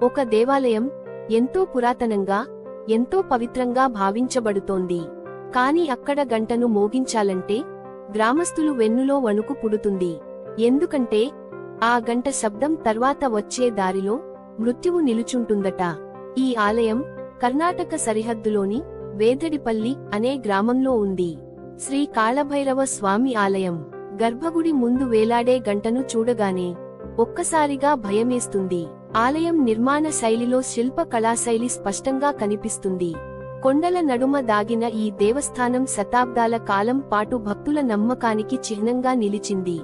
ఒక దేవాలయం ఎంతో పురాతనంగా, ఎంతో పవిత్రంగా భావించబడుతోంది. కాని అక్కడ గంటను మోగించాలంటే గ్రామస్తులు వెన్నులో వణుకు పుడుతుంది. ఎందుకంటే ఆ గంట శబ్దం తర్వాత వచ్చే దారిలో మృత్యువు నిలుచుంటుందట. ఈ ఆలయం కర్ణాటక సరిహద్దులోని వేదడిపల్లి అనే గ్రామంలో ఉంది. శ్రీ కాళభైరవ స్వామి ఆలయం గర్భగుడి ముందు వేలాడే గంటను చూడగానే ఒక్కసారిగా భయమేస్తుంది. ఆలయం నిర్మాణ శైలిలో శిల్ప కళాశైలి స్పష్టంగా కనిపిస్తుంది. కొండల నడుమ దాగిన ఈ దేవస్థానం శతాబ్దాల కాలం పాటు భక్తుల నమ్మకానికి చిహ్నంగా నిలిచింది.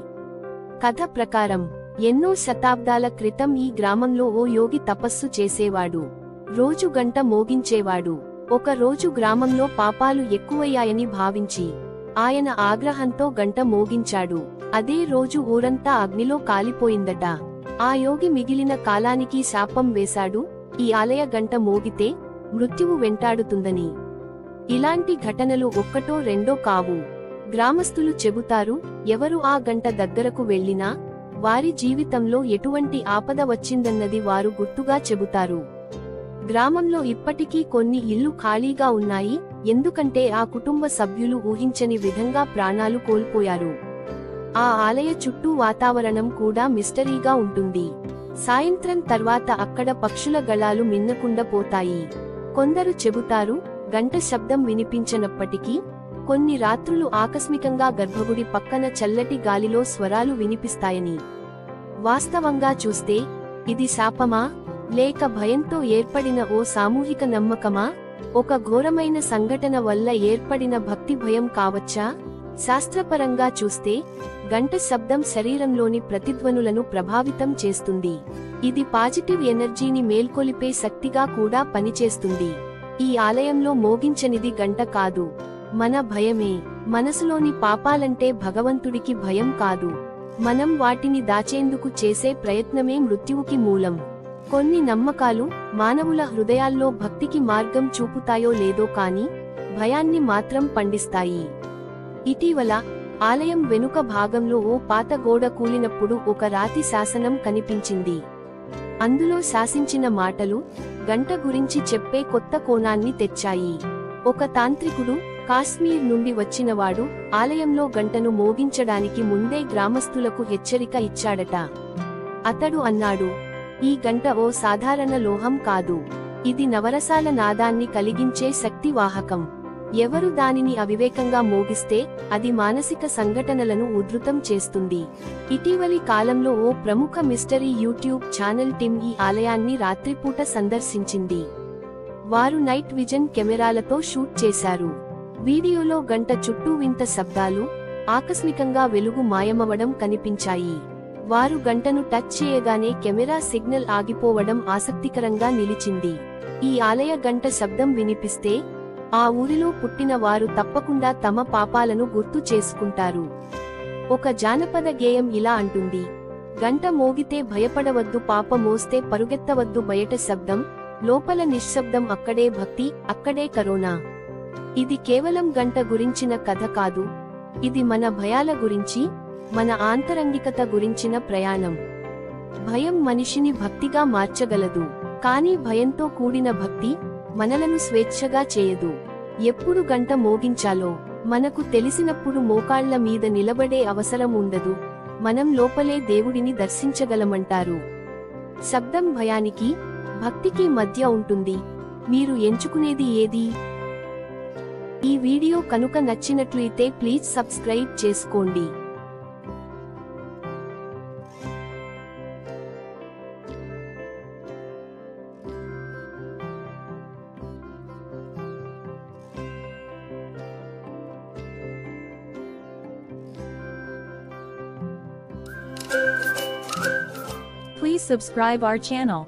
కథ ప్రకారం ఎన్నో శతాబ్దాల క్రితం ఈ గ్రామంలో ఓ యోగి తపస్సు చేసేవాడు. రోజు గంట మోగించేవాడు. ఒక రోజు గ్రామంలో పాపాలు ఎక్కువయ్యాయని భావించి ఆయన ఆగ్రహంతో గంట మోగించాడు. అదే రోజు ఊరంతా అగ్నిలో కాలిపోయిందట. ఆ యోగి మిగిలిన కాలానికి శాపం వేశాడు, ఈ ఆలయ గంట మోగితే మృత్యువు వెంటాడుతుందని. ఇలాంటి ఘటనలు ఒక్కటో రెండో కావు. గ్రామస్తులు చెబుతారు, ఎవరు ఆ గంట దగ్గరకు వెళ్లినా వారి జీవితంలో ఎటువంటి ఆపద వచ్చిందన్నది వారు గుర్తుగా చెబుతారు. గ్రామంలో ఇప్పటికీ కొన్ని ఇళ్లు ఖాళీగా ఉన్నాయి, ఎందుకంటే ఆ కుటుంబ సభ్యులు ఊహించని విధంగా ప్రాణాలు కోల్పోయారు. ఆ ఆలయ చుట్టూ వాతావరణం కూడా మిస్టరీగా ఉంటుంది. సాయంత్రం తర్వాత అక్కడ పక్షుల గళాలు మిన్నకుండా పోతాయి. కొందరు చెబుతారు, గంట శబ్దం వినిపించనప్పటికీ కొన్ని రాత్రులు ఆకస్మికంగా గర్భగుడి పక్కన చల్లటి గాలిలో స్వరాలు వినిపిస్తాయని. వాస్తవంగా చూస్తే ఇది శాపమా, లేక భయంతో ఏర్పడిన ఓ సామూహిక నమ్మకమా? ఒక ఘోరమైన సంఘటన వల్ల ఏర్పడిన భక్తి భయం కావచ్చా? శాస్త్రపరంగా చూస్తే గంట శబ్దం శరీరంలోని ప్రతిధ్వనులను ప్రభావితం చేస్తుంది. ఇది పాజిటివ్ ఎనర్జీని మేల్కొలిపే శక్తిగా కూడా పనిచేస్తుంది. ఈ ఆలయంలో మోగించనిది గంట కాదు, మన భయమే. మనసులోని పాపాలంటే భగవంతుడికి భయం కాదు, మనం వాటిని దాచేందుకు చేసే ప్రయత్నమే మృత్యువుకి మూలం. కొన్ని నమ్మకాలు మానవుల హృదయాల్లో భక్తికి మార్గం చూపుతాయో లేదో కాని భయాన్ని మాత్రం పండిస్తాయి. ఇటీవల ఆలయం వెనుక భాగంలో ఓ పాత గోడ కూలినప్పుడు ఒక రాతి శాసనం కనిపించింది. అందులో శాసించిన మాటలు గంట గురించి చెప్పే కొత్త కోణాన్ని తెచ్చాయి. ఒక తాంత్రికుడు కాశ్మీర్ నుండి వచ్చినవాడు ఆలయంలో గంటను మోగించడానికి ముందే గ్రామస్తులకు హెచ్చరిక ఇచ్చాడట. అతడు అన్నాడు, ఈ గంట ఓ సాధారణ లోహం కాదు, ఇది నవరసాల నాదాన్ని కలిగించే శక్తి వాహకం. ఎవరు దానిని అవివేకంగా మోగిస్తే అది మానసిక సంఘటనలను ఉధృతం చేస్తుంది. ఇటీవలి కాలంలో ఓ ప్రముఖ మిస్టరీ యూట్యూబ్ ఛానల్ టిమ్ ఈ ఆలయాన్ని రాత్రిపూట సందర్శించింది. వారు నైట్ విజన్ కెమెరాలతో షూట్ చేశారు. వీడియోలో గంట చుట్టూ వింత శబ్దాలు, ఆకస్మికంగా వెలుగు మాయమవడం కనిపించాయి. వారు గంటను టచ్ చేయగానే కెమెరా సిగ్నల్ ఆగిపోవడం ఆసక్తికరంగా నిలిచింది. ఈ ఆలయ గంట శబ్దం వినిపిస్తే ఆ ఊరిలో పుట్టిన వారు తప్పకుండా తమ పాపాలను గుర్తు చేసుకుంటారు. ఒక జానపద గేయం ఇలా అంటుంది, గంట మోగితే భయపడవద్దు, పాప మోస్తే పరుగెత్తవద్దు, బయట శబ్దం లోపల నిశ్శబ్దం, అక్కడే భక్తి అక్కడే కరోనా. ఇది కేవలం గంట గురించిన కథ కాదు, ఇది మన భయాల గురించి, మన ఆంతరంగికత గురించిన ప్రయాణం. భయం మనిషిని భక్తిగా మార్చగలదు, కానీ భయంతో కూడిన భక్తి మనలను స్వేచ్ఛగా చేయదు. ఎప్పుడు గంట మోగించాలో మనకు తెలిసినప్పుడు మోకాళ్ల మీద నిలబడే అవసరం ఉండదు, మనం లోపలే దేవుడిని దర్శించగలమంటారు. శబ్దం భయానికి, భక్తికి మధ్య ఉంటుంది. మీరు ఎంచుకునేది ఏది? ఈ వీడియో కనుక నచ్చినట్లయితే ప్లీజ్ సబ్స్క్రైబ్ చేసుకోండి. Please subscribe our channel.